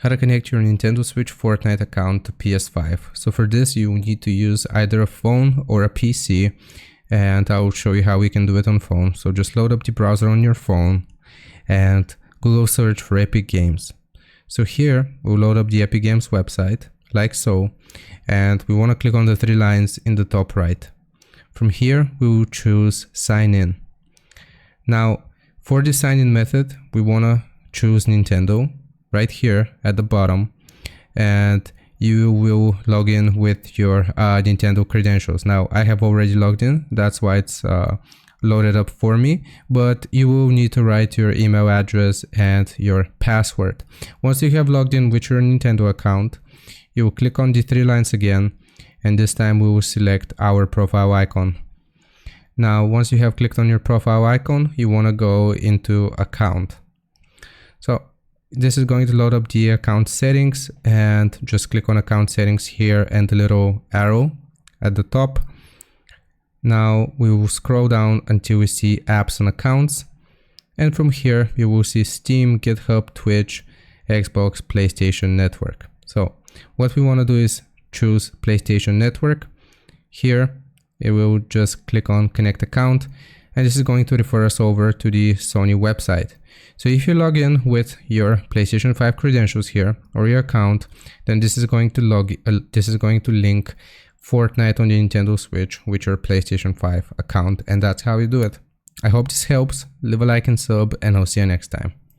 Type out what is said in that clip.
How to connect your Nintendo Switch Fortnite account to PS5. So for this you need to use either a phone or a PC, and I will show you how we can do it on phone. So just load up the browser on your phone and Google search for Epic Games. So here we'll load up the Epic Games website like so, and we want to click on the three lines in the top right. From here we will choose sign in. Now for the sign in method we want to choose Nintendo right here at the bottom, and you will log in with your Nintendo credentials. Now I have already logged in, that's why it's loaded up for me, but you will need to write your email address and your password. Once you have logged in with your Nintendo account, you will click on the three lines again, and this time we will select our profile icon. Now once you have clicked on your profile icon, you want to go into account. So this is going to load up the account settings, and just click on account settings here and the little arrow at the top. Now we will scroll down until we see apps and accounts, and from here you will see Steam, GitHub, Twitch, Xbox, PlayStation Network. So what we want to do is choose PlayStation Network. Here it will just click on connect account, and this is going to refer us over to the Sony website. So if you log in with your PlayStation 5 credentials here or your account, then this is going to link Fortnite on the Nintendo Switch with your PlayStation 5 account, and that's how you do it. I hope this helps. Leave a like and sub, and I'll see you next time.